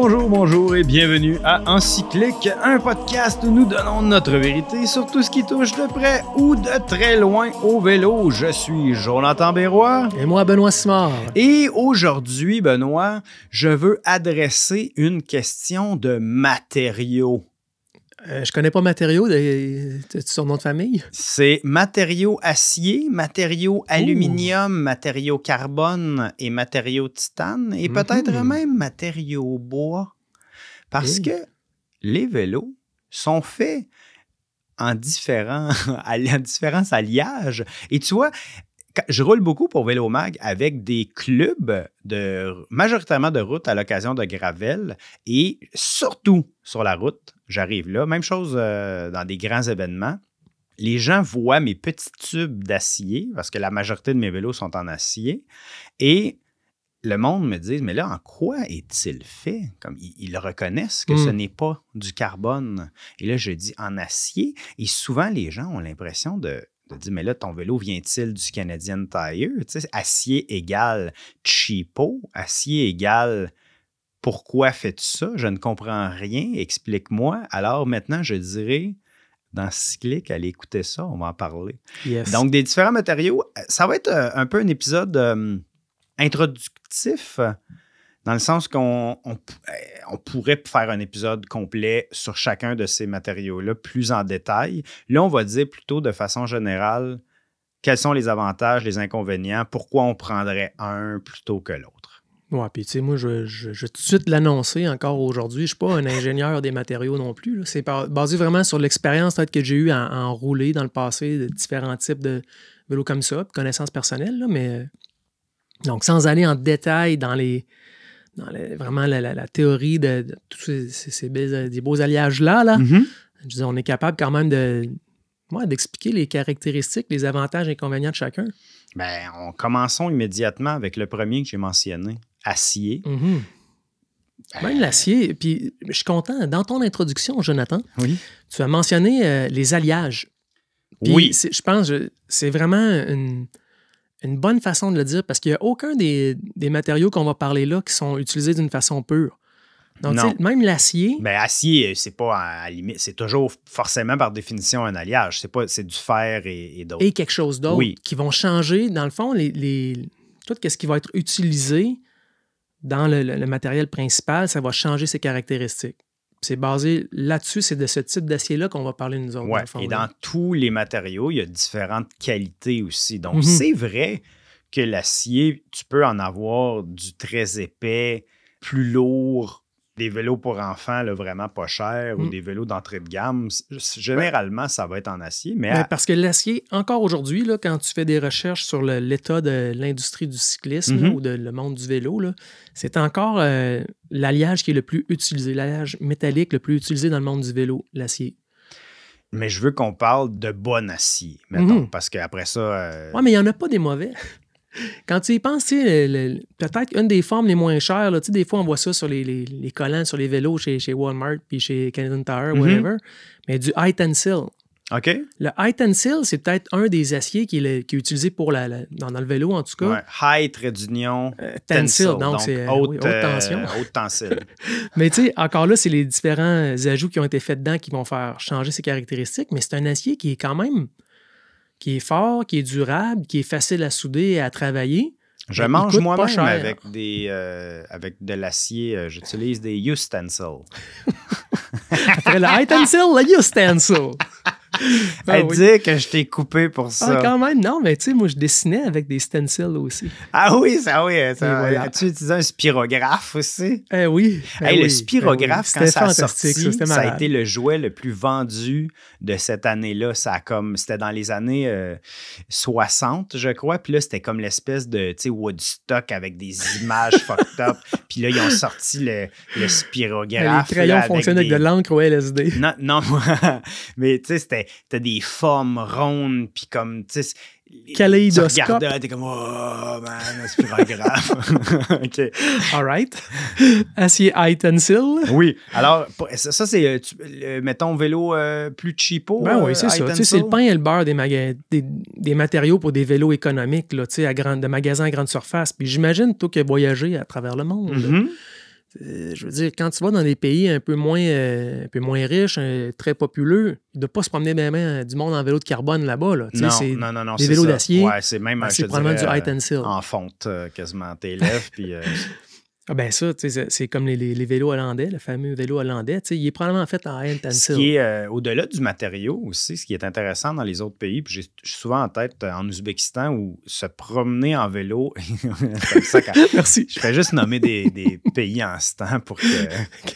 Bonjour et bienvenue à Encyclique, un podcast où nous donnons notre vérité sur tout ce qui touche de près ou de très loin au vélo. Je suis Jonathan Berroy. Et moi, Benoît Simard. Et aujourd'hui, Benoît, je veux adresser une question de matériaux. Je connais pas matériaux, c'est son nom de famille? C'est matériaux acier, matériaux aluminium, matériaux carbone et matériaux titane et peut-être même matériaux bois. Parce que les vélos sont faits en différents alliages. Et tu vois, je roule beaucoup pour Vélo Mag avec des clubs majoritairement de route à l'occasion de gravel et surtout sur la route. J'arrive là. Même chose dans des grands événements. Les gens voient mes petits tubes d'acier parce que la majorité de mes vélos sont en acier et le monde me dit, mais là, en quoi est-il fait? Comme ils reconnaissent que ce n'est pas du carbone. Et là, je dis en acier. Et souvent, les gens ont l'impression de dire, mais là, ton vélo vient-il du Canadian Tire? Tu sais, acier égale cheapo, acier égale pourquoi fais-tu ça? Je ne comprends rien, explique-moi. Alors maintenant, je dirais, dans Cyclique, allez écouter ça, on va en parler. Yes. Donc, des différents matériaux, ça va être un peu un épisode introductif, dans le sens qu'on pourrait faire un épisode complet sur chacun de ces matériaux-là, plus en détail. Là, on va dire plutôt de façon générale quels sont les avantages, les inconvénients, pourquoi on prendrait un plutôt que l'autre. Ouais, puis tu sais, moi, je vais tout de suite l'annoncer encore aujourd'hui. Je ne suis pas un ingénieur des matériaux non plus. Là. C'est basé vraiment sur l'expérience peut-être que j'ai eue à en rouler dans le passé de différents types de vélos comme ça, de connaissances personnelles. Là, mais donc, sans aller en détail dans vraiment la théorie de tous des beaux alliages-là, là, je veux dire, on est capable quand même d'expliquer les caractéristiques, les avantages et inconvénients de chacun. Bien, commençons immédiatement avec le premier que j'ai mentionné, acier. Même l'acier. Puis, je suis content. Dans ton introduction, Jonathan, tu as mentionné les alliages. Puis, je pense que c'est vraiment une bonne façon de le dire parce qu'il n'y a aucun des matériaux qu'on va parler là qui sont utilisés d'une façon pure. Donc, même l'acier... acier, c'est pas à la limite. C'est toujours forcément par définition un alliage. C'est du fer et d'autres. Et quelque chose d'autre qui vont changer, dans le fond, tout ce qui va être utilisé dans le matériel principal, ça va changer ses caractéristiques. C'est basé là-dessus, c'est de ce type d'acier-là qu'on va parler nous autres. Oui, et dans tous les matériaux, il y a différentes qualités aussi. Donc, c'est vrai que l'acier, tu peux en avoir du très épais, plus lourd, des vélos pour enfants là, vraiment pas chers ou des vélos d'entrée de gamme. Généralement, ça va être en acier. Mais parce que l'acier, encore aujourd'hui, là, quand tu fais des recherches sur l'état de l'industrie du cyclisme là, ou le monde du vélo, là, c'est encore l'alliage qui est le plus utilisé, l'alliage métallique le plus utilisé dans le monde du vélo, l'acier. Mais je veux qu'on parle de bon acier, mettons, parce qu'après ça... Oui, mais il n'y en a pas des mauvais. Quand tu y penses, peut-être une des formes les moins chères, là, des fois on voit ça sur les collants sur les vélos chez Walmart puis chez Canadian Tire, whatever, mais du high tensile. OK. Le high tensile, c'est peut-être un des aciers qui est utilisé pour dans le vélo, en tout cas. Ouais. High, trait d'union, tensile. Donc c'est haute tension. Haute tensile. Mais tu sais, encore là, c'est les différents ajouts qui ont été faits dedans qui vont faire changer ses caractéristiques, mais c'est un acier qui est quand même... qui est fort, qui est durable, qui est facile à souder et à travailler. Je mange moi-même avec de l'acier. J'utilise des ustensiles. Après le high tensile, le ustensil. Dis que je t'ai coupé pour ça. Ah, quand même, non, mais tu sais, moi, je dessinais avec des stencils aussi. Ah oui, voilà. As-tu utilisé un spirographe aussi? Oui. Le spirographe, quand ça a sorti, ça a malade. été le jouet le plus vendu de cette année-là. C'était dans les années 60, je crois. Puis là, c'était comme l'espèce de Woodstock avec des images fucked up. Puis là, ils ont sorti le spirographe. Les crayons fonctionnent avec de l'encre au LSD. Non, mais tu sais, t'as des formes rondes, puis comme, tu sais, kaléidoscope. Tu regardais, t'es comme, oh, man, c'est pas grave. OK. All right. Acier high tensile. Oui. Alors, ça c'est, mettons, vélo plus cheapo. Ben oui, c'est ça. C'est le pain et le beurre des matériaux pour des vélos économiques, là, de magasins à grande surface. Puis j'imagine, toi qui as voyagé à travers le monde, Je veux dire, quand tu vas dans des pays un peu moins riches, très populeux, il ne doit pas se promener même du monde en vélo de carbone là-bas. Là. Non, des vélos d'acier. Ouais, c'est même, c'est probablement du height and seal. En fonte, quasiment, tes lèvres. Puis, ah ben ça, c'est comme les vélos hollandais, le fameux vélo hollandais. Il est probablement fait en height and seal. Ce qui est au-delà du matériau aussi, ce qui est intéressant dans les autres pays, puis je suis souvent en tête en Ouzbékistan où se promener en vélo, comme ça, merci. Je fais juste nommer des pays en ce temps pour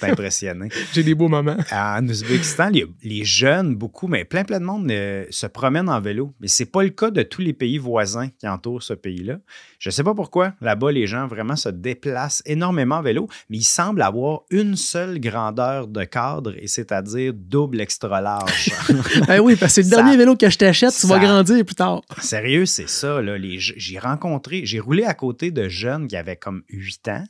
t'impressionner. J'ai des beaux moments. En Ouzbékistan, les jeunes, beaucoup, mais plein de monde se promènent en vélo. Mais c'est pas le cas de tous les pays voisins qui entourent ce pays-là. Je sais pas pourquoi. Là-bas, les gens vraiment se déplacent énormément en vélo, mais ils semblent avoir une seule grandeur de cadre, et c'est-à-dire double extra large. Ben oui, parce que c'est le dernier vélo que je t'achète, tu vas grandir plus tard. Sérieux, c'est ça. Là, j'ai roulé à côté de jeunes qui avaient comme 8 ans,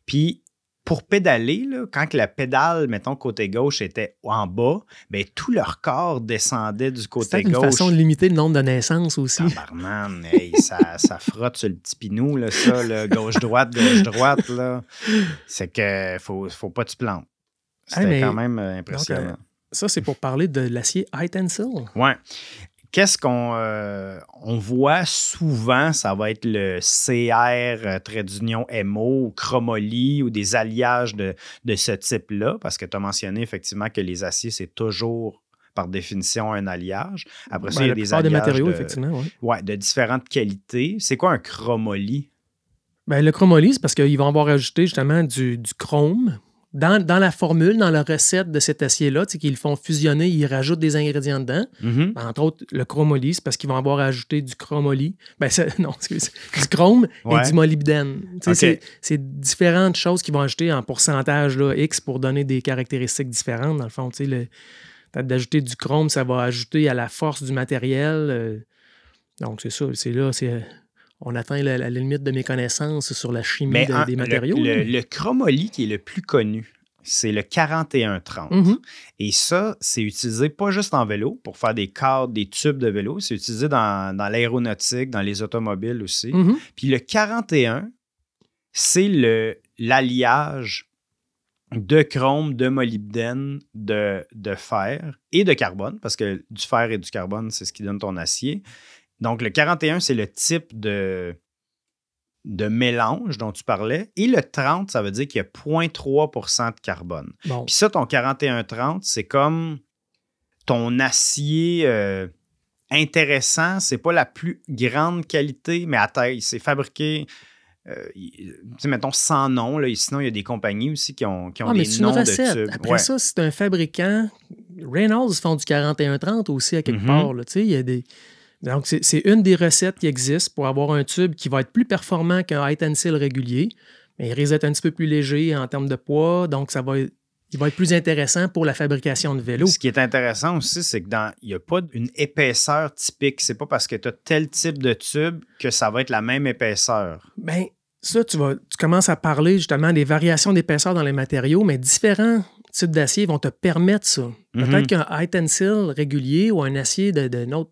puis pour pédaler, là, quand la pédale, mettons, côté gauche était en bas, bien, tout leur corps descendait du côté gauche. C'est une façon de limiter le nombre de naissances aussi. Tabarnan, hey, ça frotte sur le petit pinou, là, ça, là, gauche-droite, là. C'est que faut pas que tu plantes. C'était quand même impressionnant. Donc, ça, c'est pour parler de l'acier height and seal. Ouais. Qu'est-ce qu'on on voit souvent, ça va être le CR, trait d'union MO, ou chromoly, ou des alliages de ce type-là, parce que tu as mentionné effectivement que les aciers, c'est toujours, par définition, un alliage. Après ça, il y a des alliages matériaux, effectivement, ouais, de différentes qualités. C'est quoi un chromoly? Ben, le chromoly, c'est parce qu'ils vont avoir ajouté justement du chrome. Dans la formule, dans la recette de cet acier-là, qu'ils le font fusionner, ils rajoutent des ingrédients dedans. Mm-hmm. Entre autres, le chromoly, c'est parce qu'ils vont avoir ajouté du chromoly. Du chrome et du molybdène. Okay. C'est différentes choses qu'ils vont ajouter en pourcentage là, X pour donner des caractéristiques différentes. Dans le fond, peut-être d'ajouter du chrome, ça va ajouter à la force du matériel. Donc, c'est ça. On atteint la limite de mes connaissances sur la chimie des matériaux. Le chromoly qui est le plus connu, c'est le 4130. Mm-hmm. Et ça, c'est utilisé pas juste en vélo pour faire des cadres, des tubes de vélo. C'est utilisé dans l'aéronautique, dans les automobiles aussi. Mm-hmm. Puis le 41, c'est l'alliage de chrome, de molybdène, de fer et de carbone, parce que du fer et du carbone, c'est ce qui donne ton acier. Donc, le 41, c'est le type de mélange dont tu parlais. Et le 30, ça veut dire qu'il y a 0,3 % de carbone. Bon. Puis ça, ton 41-30, c'est comme ton acier intéressant. C'est pas la plus grande qualité, mais à taille. C'est fabriqué, mettons, sans nom. Là. Sinon, il y a des compagnies aussi qui ont des noms de tubes. Après ça, c'est un fabricant. Reynolds font du 41-30 aussi à quelque part. Il y a des... Donc, c'est une des recettes qui existe pour avoir un tube qui va être plus performant qu'un height and seal régulier, mais il risque d'être un petit peu plus léger en termes de poids, donc il va être plus intéressant pour la fabrication de vélos. Ce qui est intéressant aussi, c'est qu'il n'y a pas une épaisseur typique. C'est pas parce que tu as tel type de tube que ça va être la même épaisseur. Bien, ça, tu commences à parler justement des variations d'épaisseur dans les matériaux, mais différents types d'acier vont te permettre ça. Peut-être qu'un height and seal régulier ou un acier de autre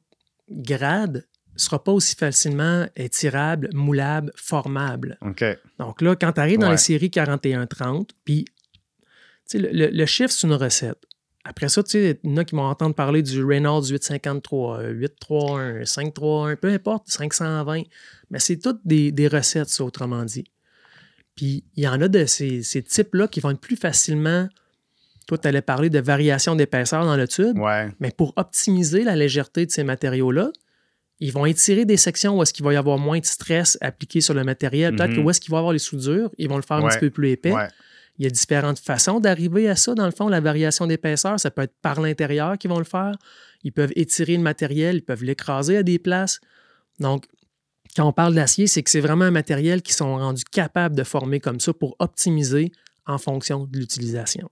grade ne sera pas aussi facilement étirable, moulable, formable. Okay. Donc là, quand tu arrives dans les séries 41-30, puis le chiffre, c'est une recette. Après ça, il y en a qui vont entendre parler du Reynolds 853, 831, 531, peu importe, 520. Mais c'est toutes des recettes, ça, autrement dit. Puis il y en a de ces types-là qui vont être plus facilement... Toi, tu allais parler de variation d'épaisseur dans le tube, mais pour optimiser la légèreté de ces matériaux-là, ils vont étirer des sections où est-ce qu'il va y avoir moins de stress appliqué sur le matériel. Peut-être que où est-ce qu'il va y avoir les soudures, ils vont le faire un petit peu plus épais. Ouais. Il y a différentes façons d'arriver à ça. Dans le fond, la variation d'épaisseur, ça peut être par l'intérieur qu'ils vont le faire. Ils peuvent étirer le matériel, ils peuvent l'écraser à des places. Donc, quand on parle d'acier, c'est que c'est vraiment un matériel qui sont rendus capables de former comme ça pour optimiser en fonction de l'utilisation.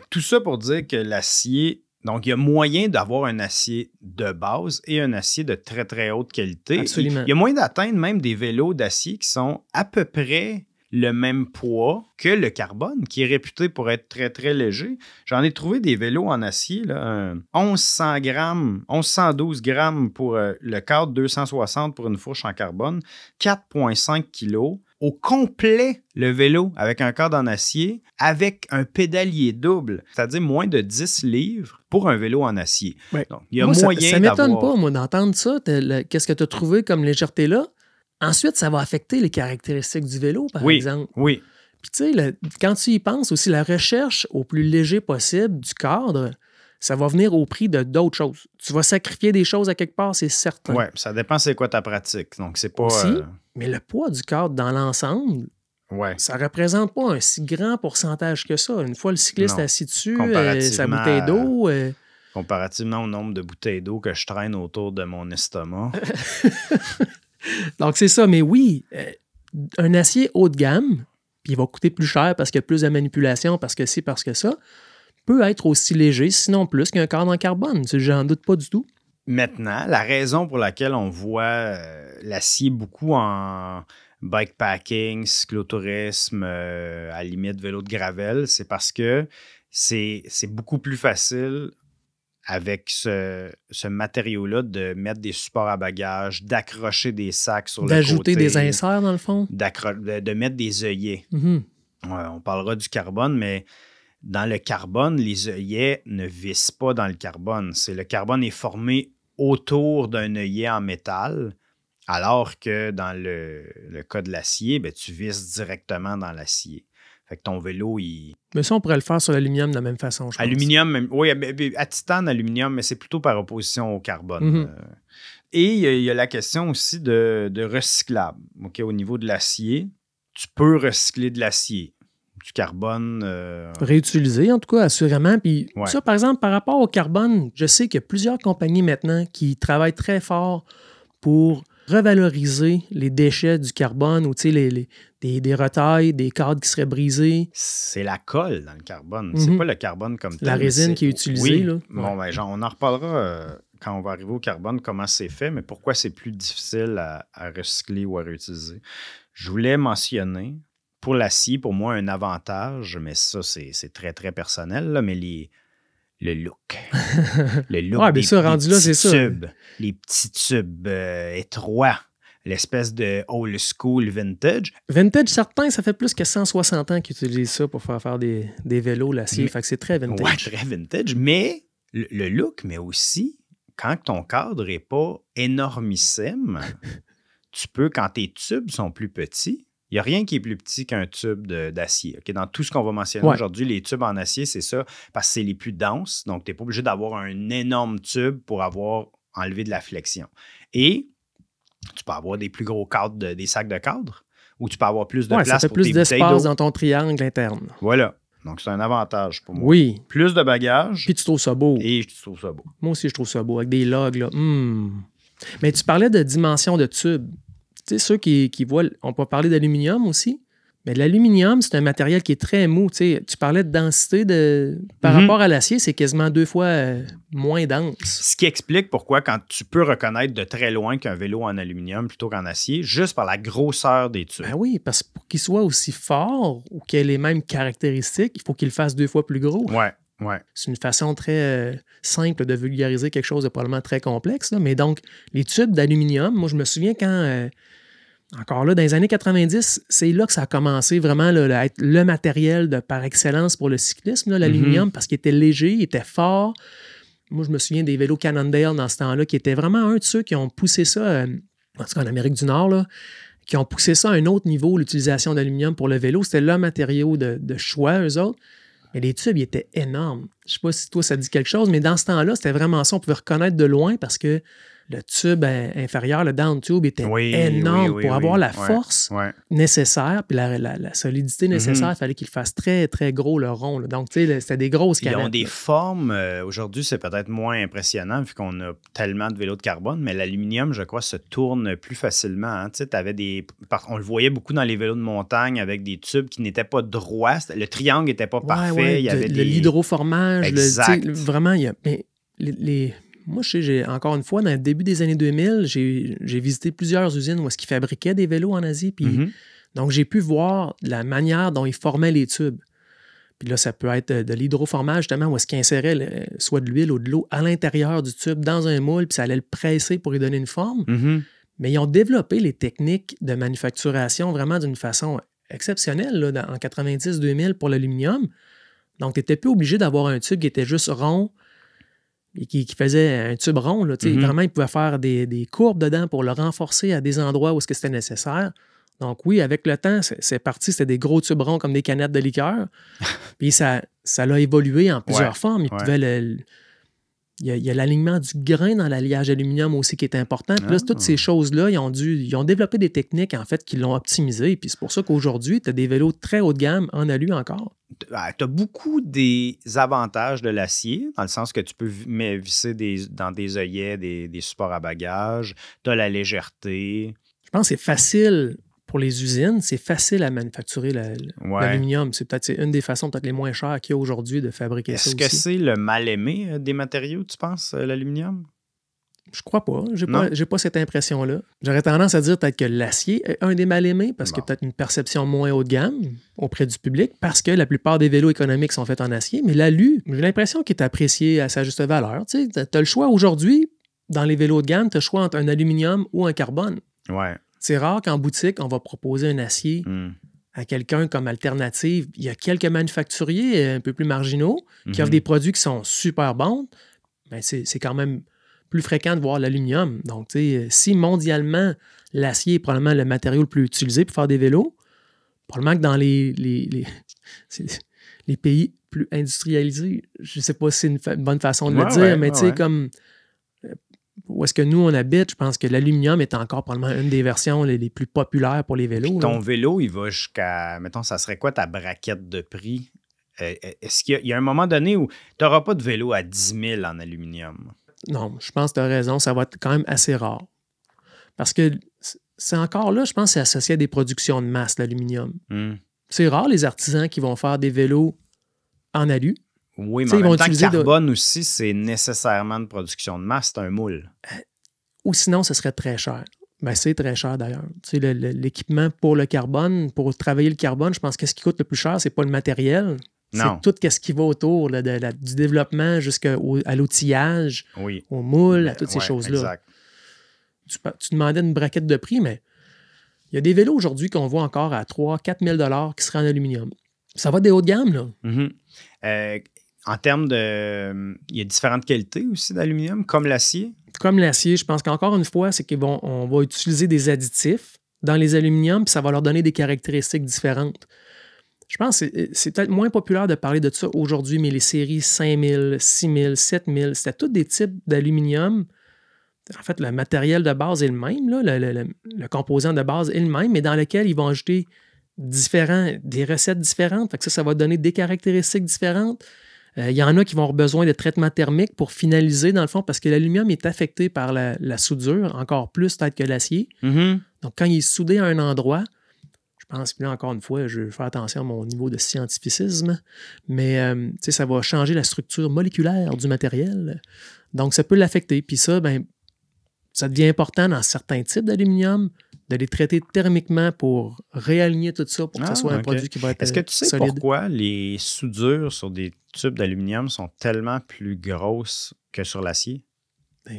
Tout ça pour dire que l'acier, donc il y a moyen d'avoir un acier de base et un acier de très, très haute qualité. Absolument. Il y a moyen d'atteindre même des vélos d'acier qui sont à peu près le même poids que le carbone, qui est réputé pour être très, très léger. J'en ai trouvé des vélos en acier, là, 1100 grammes, 1112 grammes pour le cadre, 260 pour une fourche en carbone, 4,5 kilos au complet le vélo avec un cadre en acier avec un pédalier double, c'est-à-dire moins de 10 livres pour un vélo en acier. Ouais. Donc, il y a moi, moyen ça m'étonne d'avoir... pas, moi, d'entendre ça. Qu'est-ce que tu as trouvé comme légèreté là? Ensuite, ça va affecter les caractéristiques du vélo, par exemple. Oui. Puis, tu sais, quand tu y penses aussi, la recherche au plus léger possible du cadre, ça va venir au prix de d'autres choses. Tu vas sacrifier des choses à quelque part, c'est certain. Oui, ça dépend c'est quoi ta pratique. Donc, c'est pas... Aussi, mais le poids du cadre dans l'ensemble, ça ne représente pas un si grand pourcentage que ça. Une fois le cycliste assis dessus, sa bouteille d'eau... comparativement au nombre de bouteilles d'eau que je traîne autour de mon estomac. Donc, c'est ça. Mais oui, un acier haut de gamme, puis il va coûter plus cher parce qu'il y a plus de manipulation, parce que c'est parce que ça, peut être aussi léger, sinon plus qu'un cadre en carbone. J'en doute pas du tout. Maintenant, la raison pour laquelle on voit l'acier beaucoup en bikepacking, cyclotourisme, à la limite vélo de gravel, c'est parce que c'est beaucoup plus facile avec ce matériau-là de mettre des supports à bagages, d'accrocher des sacs sur le côté. D'ajouter des inserts, dans le fond. De mettre des œillets. Mm-hmm. On parlera du carbone, mais dans le carbone, les œillets ne vissent pas dans le carbone. Le carbone est formé autour d'un œillet en métal, alors que dans le cas de l'acier, tu visses directement dans l'acier. Fait que ton vélo, Mais ça, on pourrait le faire sur l'aluminium de la même façon, je pense. Aluminium, oui, à titane, aluminium, mais c'est plutôt par opposition au carbone. Mm-hmm. Et il y a la question aussi de recyclable. Okay, au niveau de l'acier, tu peux recycler de l'acier, du carbone. Réutiliser, en tout cas, assurément. Puis ça, par exemple, par rapport au carbone, je sais qu'il y a plusieurs compagnies maintenant qui travaillent très fort pour revaloriser les déchets du carbone ou des retailles, des cadres qui seraient brisés. C'est la colle dans le carbone. C'est pas le carbone comme tel. La résine qui est utilisée. Oui. Là. Bon, on en reparlera quand on va arriver au carbone, comment c'est fait, mais pourquoi c'est plus difficile à recycler ou à réutiliser. Je voulais mentionner, pour l'acier, pour moi, un avantage, mais ça, c'est très, très personnel, là, mais le look. Le look des petits tubes. Les petits tubes étroits. L'espèce de old school vintage. Vintage, certains, ça fait plus que 160 ans qu'ils utilisent ça pour faire des vélos, l'acier. Fait que c'est très vintage. Ouais, très vintage. Mais le look, mais aussi, quand ton cadre n'est pas énormissime, tu peux, quand tes tubes sont plus petits, il n'y a rien qui est plus petit qu'un tube d'acier. Okay? Dans tout ce qu'on va mentionner aujourd'hui, les tubes en acier, c'est ça, parce que c'est les plus denses. Donc, tu n'es pas obligé d'avoir un énorme tube pour avoir enlevé de la flexion. Et tu peux avoir des plus gros cadres, des sacs de cadre, ou tu peux avoir plus de place ça fait pour plus tes bouteilles d'eau. d'espace dans ton triangle interne. Voilà. Donc, c'est un avantage pour moi. Oui. Plus de bagages. Puis tu trouves ça beau. Et je trouve ça beau. Moi aussi, je trouve ça beau. Avec des logs, là. Mais tu parlais de dimension de tube. Tu sais, ceux qui voient... On peut parler d'aluminium aussi. Mais l'aluminium, c'est un matériel qui est très mou. Tu parlais de densité par rapport à l'acier, c'est quasiment 2 fois moins dense. Ce qui explique pourquoi, quand tu peux reconnaître de très loin qu'un vélo en aluminium plutôt qu'en acier, juste par la grosseur des tubes. Ben oui, parce que pour qu'il soit aussi fort ou qu'il ait les mêmes caractéristiques, il faut qu'il le fasse 2 fois plus gros. Ouais. C'est une façon très simple de vulgariser quelque chose de probablement très complexe. Là. Mais donc, les tubes d'aluminium, moi, je me souviens quand... encore là, dans les années 90, c'est là que ça a commencé vraiment là, à être le matériel par excellence pour le cyclisme, l'aluminium, parce qu'il était léger, il était fort. Moi, je me souviens des vélos Cannondale dans ce temps-là, qui était vraiment un de ceux qui ont poussé ça, en tout cas en Amérique du Nord, là, qui ont poussé ça à un autre niveau, l'utilisation d'aluminium pour le vélo. C'était leur matériau de choix, eux autres. Mais les tubes, ils étaient énormes. Je ne sais pas si toi, ça dit quelque chose, mais dans ce temps-là, c'était vraiment ça. On pouvait reconnaître de loin parce que le tube inférieur, le down tube, était énorme pour avoir la force nécessaire puis la solidité nécessaire. Il fallait qu'il fasse très, très gros, le rond. Là. Donc, tu sais, c'était des grosses canettes. Ils ont des formes. Aujourd'hui, c'est peut-être moins impressionnant vu qu'on a tellement de vélos de carbone, mais l'aluminium, je crois, se tourne plus facilement. Hein. Tu sais, on le voyait beaucoup dans les vélos de montagne avec des tubes qui n'étaient pas droits. Le triangle n'était pas parfait. Il y avait l'hydroformage. Exact. Vraiment, il y a... Mais moi, encore une fois, dans le début des années 2000, j'ai visité plusieurs usines où est-ce qu'ils fabriquaient des vélos en Asie. Puis, donc, j'ai pu voir la manière dont ils formaient les tubes. Puis là, ça peut être de l'hydroformage, justement, où est-ce qu'ils inséraient soit de l'huile ou de l'eau à l'intérieur du tube dans un moule, puis ça allait le presser pour lui donner une forme. Mais ils ont développé les techniques de manufacturation vraiment d'une façon exceptionnelle là, en 90-2000 pour l'aluminium. Donc, tu n'étais plus obligé d'avoir un tube qui était juste rond et qui faisait un tube rond. Là, Vraiment, ils pouvaient faire des courbes dedans pour le renforcer à des endroits où c'était nécessaire. Donc oui, avec le temps, c'est parti, c'était des gros tubes ronds comme des canettes de liqueur. Puis ça l'a évolué en plusieurs formes. Il y a l'alignement du grain dans l'alliage aluminium aussi qui est important. Puis là, toutes ces choses-là, ils ont développé des techniques, en fait, qui l'ont optimisé. Puis c'est pour ça qu'aujourd'hui, tu as des vélos très haut de gamme en alu encore. Tu as beaucoup des avantages de l'acier, dans le sens que tu peux visser dans des œillets, des supports à bagages. Tu as la légèreté. Je pense que c'est facile pour les usines, c'est facile à manufacturer l'aluminium. C'est peut-être une des façons peut-être les moins chères qu'il y a aujourd'hui de fabriquer ça aussi. Est-ce que c'est le mal-aimé des matériaux, tu penses, l'aluminium? Je crois pas. J'ai pas cette impression-là. J'aurais tendance à dire peut-être que l'acier est un des mal-aimés parce qu'il y a peut-être une perception moins haut de gamme auprès du public parce que la plupart des vélos économiques sont faits en acier. Mais l'alu, j'ai l'impression qu'il est apprécié à sa juste valeur. Tu as le choix aujourd'hui, dans les vélos de gamme, tu as le choix entre un aluminium ou un carbone. Ouais. C'est rare qu'en boutique, on va proposer un acier à quelqu'un comme alternative. Il y a quelques manufacturiers un peu plus marginaux qui offrent des produits qui sont super bons. Ben c'est quand même plus fréquent de voir l'aluminium. Donc, si mondialement, l'acier est probablement le matériau le plus utilisé pour faire des vélos, probablement que dans les pays plus industrialisés, je ne sais pas si c'est une bonne façon de le dire, mais comme où est-ce que nous, on habite, je pense que l'aluminium est encore probablement une des versions les plus populaires pour les vélos. Puis ton vélo, il va jusqu'à, mettons, ça serait quoi ta braquette de prix? Est-ce qu'il y a un moment donné où tu n'auras pas de vélo à 10 000 en aluminium? Non, je pense que tu as raison, ça va être quand même assez rare. Parce que c'est encore là, je pense que c'est associé à des productions de masse, l'aluminium. C'est rare les artisans qui vont faire des vélos en alu. Oui, mais en même temps, le carbone aussi, c'est nécessairement de production de masse, c'est un moule. Ou sinon, ce serait très cher. Ben, c'est très cher d'ailleurs. L'équipement pour le carbone, pour travailler le carbone, je pense que ce qui coûte le plus cher, c'est pas le matériel. Non. C'est tout ce qui va autour là, du développement jusqu'à l'outillage, au moule, à toutes ces choses-là. Exact. Tu demandais une braquette de prix, mais il y a des vélos aujourd'hui qu'on voit encore à 3 000 – 4 000 qui seraient en aluminium. Ça va des hauts de gamme, là. En termes de... Il y a différentes qualités aussi d'aluminium, comme l'acier? Comme l'acier, je pense qu'encore une fois, c'est qu'on va utiliser des additifs dans les aluminiums, puis ça va leur donner des caractéristiques différentes. Je pense que c'est peut-être moins populaire de parler de ça aujourd'hui, mais les séries 5000, 6000, 7000, c'était tous des types d'aluminium. En fait, le matériel de base est le même, là, le composant de base est le même, mais dans lequel ils vont ajouter des recettes différentes. Fait que ça va donner des caractéristiques différentes. Il y en a qui vont avoir besoin de traitement thermique pour finaliser, dans le fond, parce que l'aluminium est affecté par la soudure, encore plus peut-être que l'acier. Donc, quand il est soudé à un endroit, je pense que là, encore une fois, je vais faire attention à mon niveau de scientificisme, mais ça va changer la structure moléculaire du matériel. Donc, ça peut l'affecter. Puis ça, ça devient important dans certains types d'aluminium de les traiter thermiquement pour réaligner tout ça pour que ce soit un produit qui va être solide. Est-ce que tu sais pourquoi les soudures sur des tubes d'aluminium sont tellement plus grosses que sur l'acier?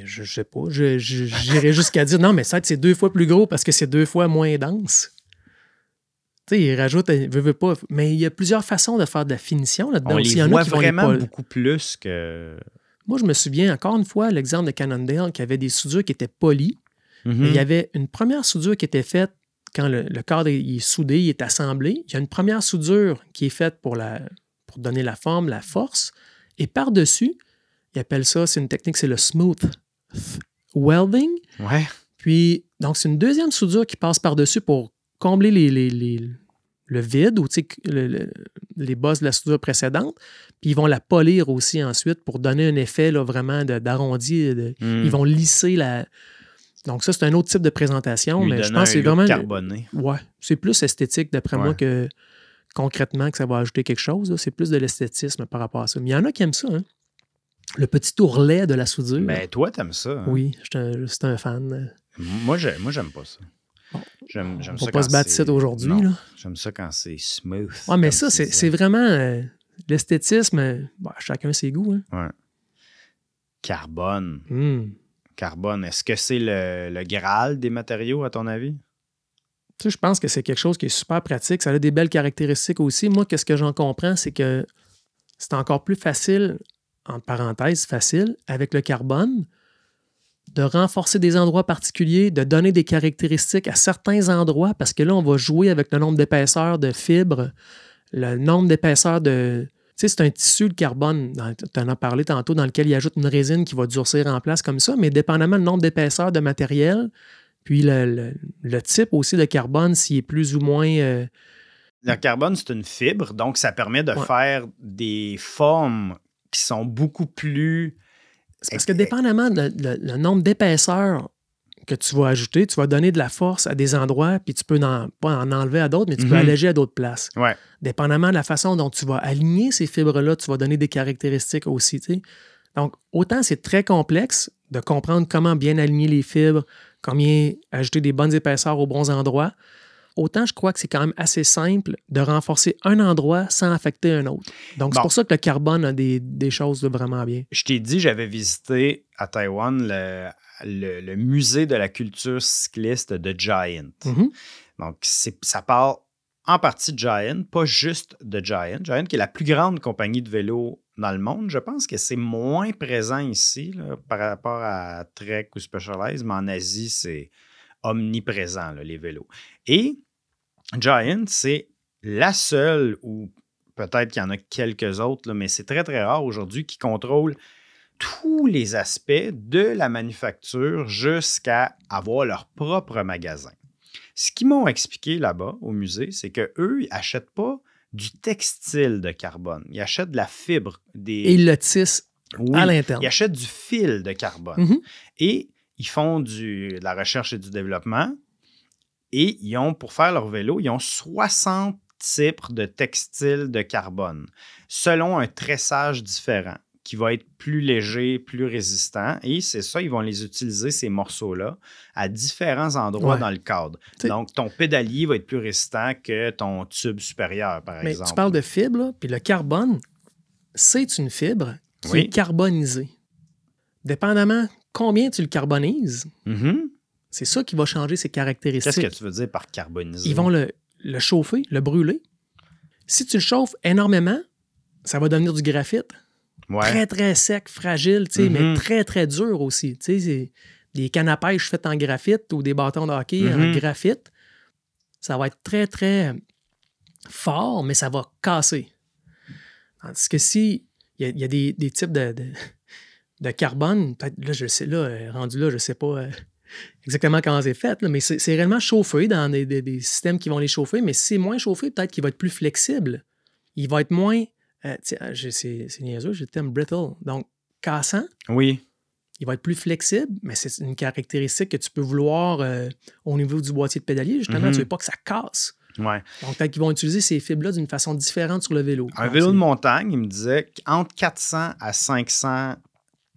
Je ne sais pas. J'irais jusqu'à dire non, mais ça, c'est 2 fois plus gros parce que c'est 2 fois moins dense. Tu sais, ils rajoutent, veut pas. Mais il y a plusieurs façons de faire de la finition là-dedans. On les voit vraiment beaucoup plus que... Moi, je me souviens encore une fois l'exemple de Cannondale qui avait des soudures qui étaient polies. Il y avait une première soudure qui était faite quand le cadre est soudé, il est assemblé. Il y a une première soudure qui est faite pour donner la forme, la force. Et par-dessus, ils appellent ça, c'est une technique, c'est le smooth welding. Ouais. Puis, donc, c'est une deuxième soudure qui passe par-dessus pour combler le vide ou les bosses de la soudure précédente. Puis, ils vont la polir aussi ensuite pour donner un effet là, vraiment d'arrondi. Ils vont lisser la... Donc, ça, c'est un autre type de présentation, mais je pense que c'est vraiment... carboné. Ouais, c'est plus esthétique, d'après moi, que concrètement, que ça va ajouter quelque chose. Là. C'est plus de l'esthétisme par rapport à ça. Mais il y en a qui aiment ça, hein? Le petit ourlet de la soudure. Mais toi, t'aimes ça. Hein? Oui, c'est un fan. Moi, j'aime pas ça. Bon, j'aime on ça va pas se battre ici aujourd'hui. Là. J'aime ça quand c'est smooth. Ouais, mais ça, c'est vraiment l'esthétisme. Chacun ses goûts. Hein? Ouais. Carbone. carbone. Est-ce que c'est le Graal des matériaux, à ton avis? Tu sais, je pense que c'est quelque chose qui est super pratique. Ça a des belles caractéristiques aussi. Moi, qu'est-ce que j'en comprends, c'est que c'est encore plus facile, entre parenthèses, facile, avec le carbone, de renforcer des endroits particuliers, de donner des caractéristiques à certains endroits, parce que là, on va jouer avec le nombre d'épaisseurs de fibres, le nombre d'épaisseurs de... Tu sais, c'est un tissu, le carbone, tu en as parlé tantôt, dans lequel il ajoute une résine qui va durcir en place comme ça, mais dépendamment du nombre d'épaisseurs de matériel, puis le type aussi de carbone, s'il est plus ou moins... Le carbone, c'est une fibre, donc ça permet de faire des formes qui sont beaucoup plus... C'est parce que dépendamment le nombre d'épaisseurs que tu vas ajouter, tu vas donner de la force à des endroits, puis tu peux pas en enlever à d'autres, mais tu peux alléger à d'autres places. Ouais. Dépendamment de la façon dont tu vas aligner ces fibres-là, tu vas donner des caractéristiques aussi. T'sais. Donc, autant c'est très complexe de comprendre comment bien aligner les fibres, combien ajouter des bonnes épaisseurs aux bons endroits, autant je crois que c'est quand même assez simple de renforcer un endroit sans affecter un autre. Donc, c'est pour ça que le carbone a des choses vraiment bien. Je t'ai dit, j'avais visité à Taïwan le musée de la culture cycliste de Giant. Donc, ça parle en partie de Giant, pas juste de Giant. Giant, qui est la plus grande compagnie de vélos dans le monde. Je pense que c'est moins présent ici là, par rapport à Trek ou Specialized, mais en Asie, c'est omniprésent, là, les vélos. Et Giant, c'est la seule, ou peut-être qu'il y en a quelques autres, là, mais c'est très, très rare aujourd'hui, qui contrôle tous les aspects de la manufacture jusqu'à avoir leur propre magasin. Ce qu'ils m'ont expliqué là-bas au musée, c'est qu'eux, ils n'achètent pas du textile de carbone. Ils achètent de la fibre. Et ils le tissent à l'interne. Ils achètent du fil de carbone. Et ils font de la recherche et du développement. Et ils ont, pour faire leur vélo, ils ont 60 types de textiles de carbone, selon un tressage différent, qui va être plus léger, plus résistant. Et c'est ça, ils vont les utiliser, ces morceaux-là, à différents endroits dans le cadre. Donc, ton pédalier va être plus résistant que ton tube supérieur, par exemple. Tu parles de fibre, puis le carbone, c'est une fibre qui est carbonisée. Dépendamment combien tu le carbonises, c'est ça qui va changer ses caractéristiques. Qu'est-ce que tu veux dire par carboniser? Ils vont le chauffer, le brûler. Si tu le chauffes énormément, ça va devenir du graphite. Très, très sec, fragile, mais très, très dur aussi. C'est des cannes à pêche faites en graphite ou des bâtons de hockey en graphite. Ça va être très, très fort, mais ça va casser. Tandis que si il y a des types de carbone, peut-être, là, je sais, rendu là, je ne sais pas exactement comment c'est fait, là, mais c'est réellement chauffé dans des systèmes qui vont les chauffer, mais si c'est moins chauffé, peut-être qu'il va être plus flexible. Il va être moins... c'est niaiseux, j'ai le terme brittle. Donc, cassant. Oui. Il va être plus flexible, mais c'est une caractéristique que tu peux vouloir au niveau du boîtier de pédalier. Justement, tu ne veux pas que ça casse. Ouais. Donc, peut-être qu'ils vont utiliser ces fibres-là d'une façon différente sur le vélo. Un vélo de montagne, il me disait entre 400 à 500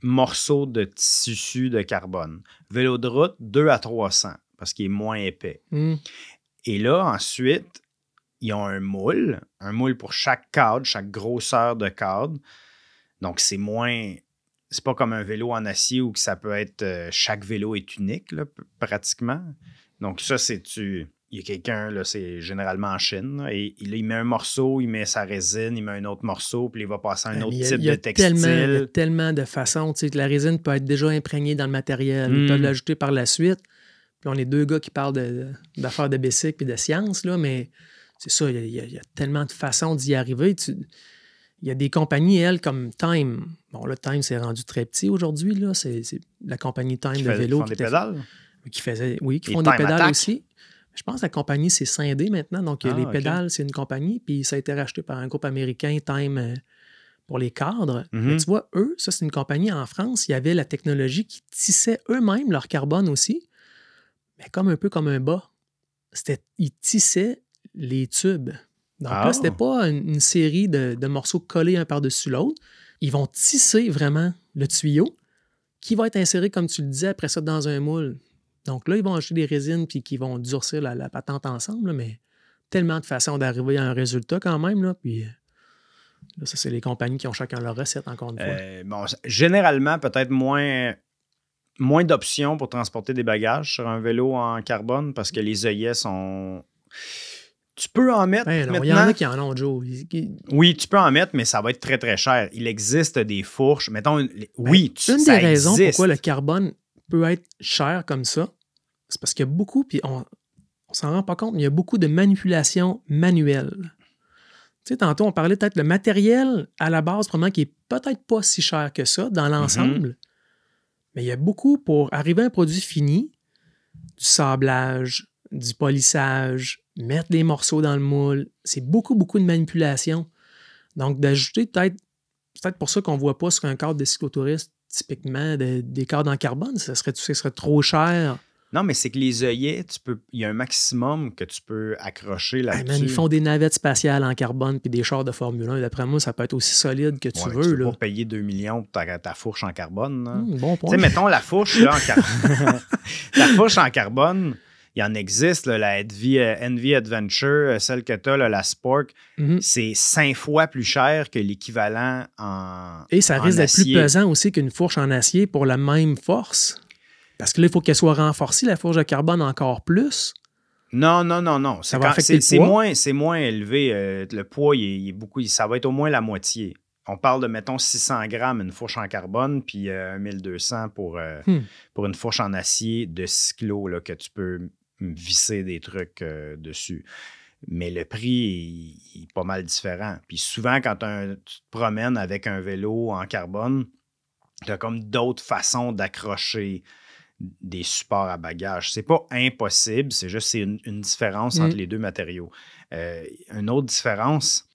morceaux de tissu de carbone. Vélo de route, 2 à 300, parce qu'il est moins épais. Et là, ensuite, ils ont un moule pour chaque cadre, chaque grosseur de cadre. Donc, c'est moins... C'est pas comme un vélo en acier où ça peut être... chaque vélo est unique, là, pratiquement. Donc, ça, il y a quelqu'un, là, c'est généralement en Chine, là, et là, il met un morceau, il met sa résine, il met un autre morceau, puis il va passer à un autre type de textile. Il y a tellement de façons. Tu sais, que la résine peut être déjà imprégnée dans le matériel. Ils peuvent l'ajouter par la suite. Puis on est deux gars qui parlent d'affaires de bicycle et de science, là, mais... C'est ça, il y a tellement de façons d'y arriver. Il y a des compagnies, elles, comme Time. Bon, là, Time, c'est rendu très petit aujourd'hui. Là. C'est la compagnie Time de vélo. Qui font des pédales? Qui font des pédales aussi. Je pense que la compagnie, c'est scindé maintenant. Donc, les pédales, c'est une compagnie. Puis, ça a été racheté par un groupe américain, Time, pour les cadres. Mais tu vois, eux, ça, c'est une compagnie en France. Il y avait la technologie qui tissait eux-mêmes leur carbone aussi. Mais un peu comme un bas. Ils tissaient les tubes. Donc là, c'était pas une série de morceaux collés un par-dessus l'autre. Ils vont tisser vraiment le tuyau qui va être inséré, comme tu le disais, après ça, dans un moule. Donc là, ils vont ajouter des résines puis qui vont durcir la patente ensemble, là, mais tellement de façons d'arriver à un résultat quand même. Là, puis là, ça, c'est les compagnies qui ont chacun leur recette, encore une fois. Généralement, peut-être moins moins d'options pour transporter des bagages sur un vélo en carbone parce que les œillets sont... Tu peux en mettre maintenant. Il y en a qui en ont, Joe. Oui, tu peux en mettre, mais ça va être très, très cher. Il existe des fourches. Mettons, une des raisons pourquoi le carbone peut être cher comme ça, c'est parce qu'il y a beaucoup, puis on s'en rend pas compte, mais il y a beaucoup de manipulations manuelles. Tu sais, tantôt, on parlait peut-être le matériel à la base, probablement, qui est peut-être pas si cher que ça dans l'ensemble, mais il y a beaucoup pour arriver à un produit fini, du sablage, du polissage, mettre les morceaux dans le moule. C'est beaucoup, beaucoup de manipulation. Donc, d'ajouter peut-être pour ça qu'on ne voit pas sur un cadre de cyclotourisme, typiquement, des cadres en carbone, ça serait trop cher. Non, mais c'est que les œillets, il y a un maximum que tu peux accrocher là-dessus. Ils font des navettes spatiales en carbone puis des chars de Formule 1. D'après moi, ça peut être aussi solide que tu veux. Tu peux pas payer 2 millions pour ta fourche en carbone. Bon point. Tu sais, mettons la fourche là, en carbone. La fourche en carbone, il en existe, là, la Envy Adventure, celle que tu as, la Spork, c'est 5 fois plus cher que l'équivalent en Et ça risque d'être plus pesant aussi qu'une fourche en acier pour la même force. Parce que là, il faut qu'elle soit renforcée, la fourche de carbone, encore plus. Non. C'est moins élevé. Le poids, il est beaucoup. Ça va être au moins la moitié. On parle de, mettons, 600 grammes une fourche en carbone, puis 1200 pour une fourche en acier de cyclo là, que tu peux visser des trucs dessus. Mais le prix il est pas mal différent. Puis souvent, quand tu te promènes avec un vélo en carbone, tu as comme d'autres façons d'accrocher des supports à bagages. C'est pas impossible, c'est juste c'est une différence entre les deux matériaux. Une autre différence,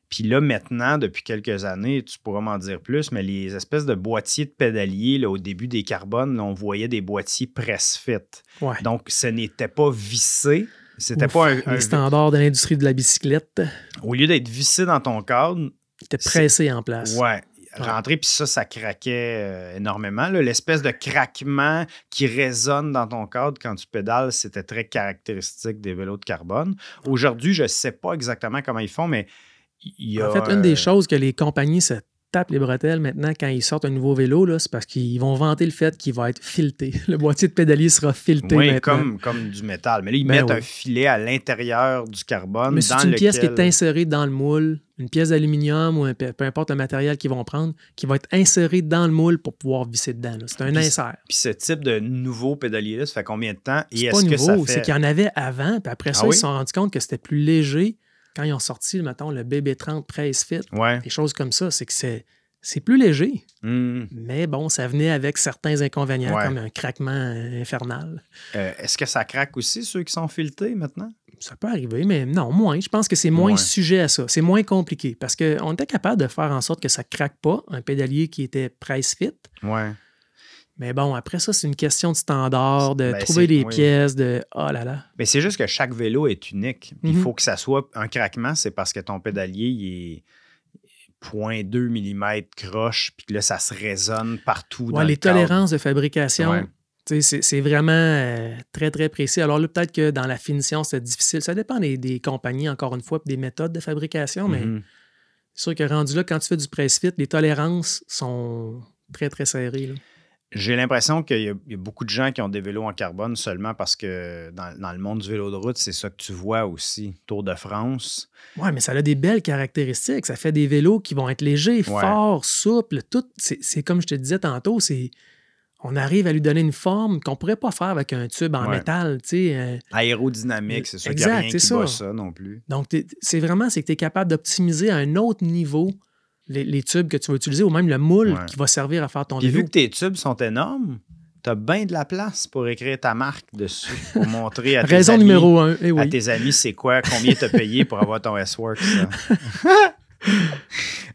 puis là maintenant, depuis quelques années, tu pourras m'en dire plus, mais les espèces de boîtiers de pédaliers, là, au début des carbones, là, on voyait des boîtiers press-fit. Ouais. Donc, ce n'était pas vissé. C'était pas les standards de l'industrie de la bicyclette. Au lieu d'être vissé dans ton cadre, il était pressé en place. Ouais. Rentrer, puis ça craquait énormément. Là. L'espèce de craquement qui résonne dans ton cadre quand tu pédales, c'était très caractéristique des vélos de carbone. Aujourd'hui, je ne sais pas exactement comment ils font, mais il y a... En fait, une des choses que les compagnies se tapent les bretelles maintenant quand ils sortent un nouveau vélo, là, c'est parce qu'ils vont vanter le fait qu'il va être fileté. Le boîtier de pédalier sera fileté maintenant. Comme du métal. Mais là, ils mettent un filet à l'intérieur du carbone. Mais c'est une pièce qui est insérée dans le moule, une pièce d'aluminium ou peu importe le matériel qu'ils vont prendre, qui va être insérée dans le moule pour pouvoir visser dedans. C'est un insert. Puis ce type de nouveau pédalier-là, ça fait combien de temps? C'est pas nouveau, c'est qu'il y en avait avant, puis après ça, ils se sont rendus compte que c'était plus léger. Quand ils ont sorti, mettons, le BB30 Press Fit, des choses comme ça, c'est que c'est plus léger. Mais bon, ça venait avec certains inconvénients, comme un craquement infernal. Est-ce que ça craque aussi, ceux qui sont filetés maintenant? Ça peut arriver, mais non, moins. Je pense que c'est moins sujet à ça. C'est moins compliqué parce qu'on était capable de faire en sorte que ça ne craque pas, un pédalier qui était Press Fit. Ouais. Mais bon, après ça, c'est une question de standard, de trouver des pièces, de oh là là. Mais c'est juste que chaque vélo est unique. Il faut que ça soit un craquement, c'est parce que ton pédalier, il est 0,2 mm croche, puis là, ça se résonne partout dans le les cadre. tolérances de fabrication, c'est vraiment très, très précis. Alors là, peut-être que dans la finition, c'est difficile. Ça dépend des compagnies, encore une fois, et des méthodes de fabrication, mais c'est sûr que rendu là, quand tu fais du press-fit, les tolérances sont très, très serrées, là. J'ai l'impression qu'il y a beaucoup de gens qui ont des vélos en carbone seulement parce que dans le monde du vélo de route, c'est ça que tu vois aussi. Tour de France. Oui, mais ça a des belles caractéristiques. Ça fait des vélos qui vont être légers, forts, souples. Tout, c'est comme je te disais tantôt, on arrive à lui donner une forme qu'on ne pourrait pas faire avec un tube en métal. Aérodynamique, c'est sûr qu'il n'y a rien qui bat ça non plus. Donc, c'est que tu es capable d'optimiser à un autre niveau les tubes que tu vas utiliser ou même le moule qui va servir à faire ton vélo. Vu que tes tubes sont énormes, tu as bien de la place pour écrire ta marque dessus, pour montrer à tes Raison amis, numéro 1. à tes amis c'est quoi, combien tu as payé pour avoir ton S-Works.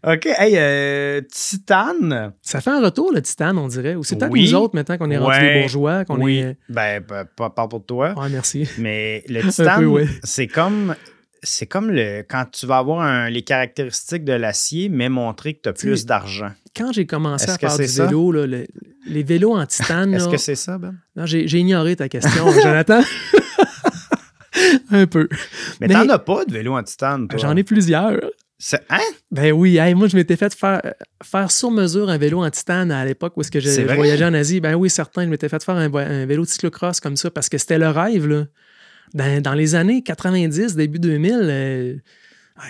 OK. Hey, Titane. Ça fait un retour, le Titane, on dirait. Ou c'est peut-être nous autres, maintenant qu'on est rendus des bourgeois. Ben, pas pour toi. Ouais, merci. Mais le Titane, c'est comme quand tu vas avoir les caractéristiques de l'acier, mais montrer que tu as plus d'argent. Quand j'ai commencé à faire du vélo, là, les vélos en titane... Est-ce que c'est ça, Ben? Non, j'ai ignoré ta question, Jonathan. Un peu. Mais t'en as pas de vélo en titane, toi? J'en ai plusieurs. Hein? Ben oui, hey, moi, je m'étais fait faire sur mesure un vélo en titane à l'époque où est-ce que je voyageais en Asie. Ben oui, certain, je m'étais fait faire un vélo de cyclocross comme ça parce que c'était le rêve, là. Dans les années 90, début 2000,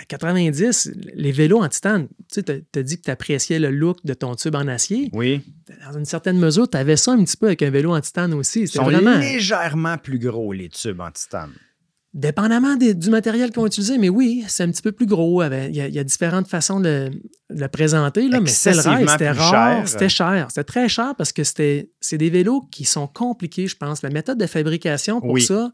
90, les vélos en titane, tu sais, t'as dit que tu appréciais le look de ton tube en acier. Oui. Dans une certaine mesure, tu avais ça un petit peu avec un vélo en titane aussi. Ils sont vraiment légèrement plus gros, les tubes en titane. Dépendamment du matériel qu'ils ont utilisé, mais oui, c'est un petit peu plus gros. Il y a différentes façons de le présenter, là, mais c'était le rêve, c'était rare, c'était cher. C'était très cher parce que c'est des vélos qui sont compliqués, je pense. La méthode de fabrication pour ça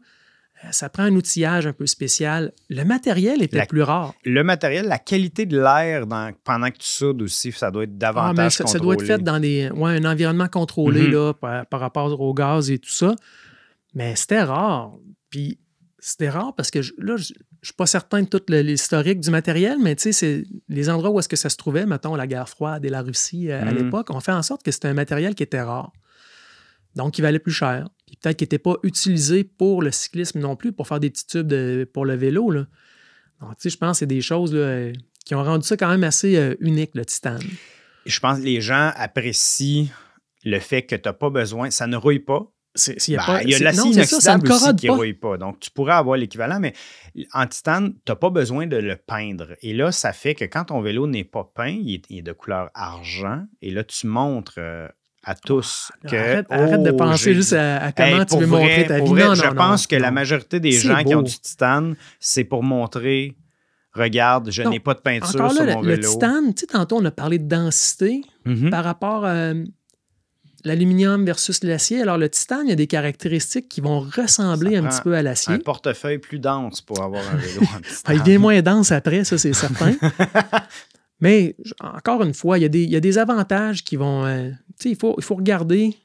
prend un outillage un peu spécial. Le matériel était plus rare. Le matériel, la qualité de l'air pendant que tu soudes aussi, ça doit être davantage contrôlé. Ça doit être fait dans un environnement contrôlé là, par rapport au gaz et tout ça. Mais c'était rare. Puis c'était rare parce que je ne suis pas certain de tout l'historique du matériel, mais tu sais, c'est les endroits où est-ce que ça se trouvait, mettons la guerre froide et la Russie à l'époque, ont fait en sorte que c'était un matériel qui était rare. Donc, il valait plus cher. Puis peut-être qu'il n'était pas utilisé pour le cyclisme non plus, pour faire des petits tubes pour le vélo, là. Donc, tu sais, je pense que c'est des choses là, qui ont rendu ça quand même assez unique, le titane. Je pense que les gens apprécient le fait que tu n'as pas besoin, ça ne rouille pas. Il y a l'acier inoxydable aussi qui ne rouille pas. Donc, tu pourrais avoir l'équivalent, mais en titane, tu n'as pas besoin de le peindre. Et là, ça fait que quand ton vélo n'est pas peint, il est de couleur argent. Et là, tu montres à tous que... Arrête de penser juste à comment tu veux montrer ta vie. Je pense que la majorité des gens qui ont du titane, c'est pour montrer... Regarde, je n'ai pas de peinture sur mon vélo. Le titane, tu sais, tantôt, on a parlé de densité par rapport à... l'aluminium versus l'acier. Alors, le titane, il y a des caractéristiques qui vont ressembler un petit peu à l'acier. Un portefeuille plus dense pour avoir un vélo en titane. Il devient moins dense après, ça, c'est certain. Mais, encore une fois, il y a des avantages qui vont... tu sais, il faut regarder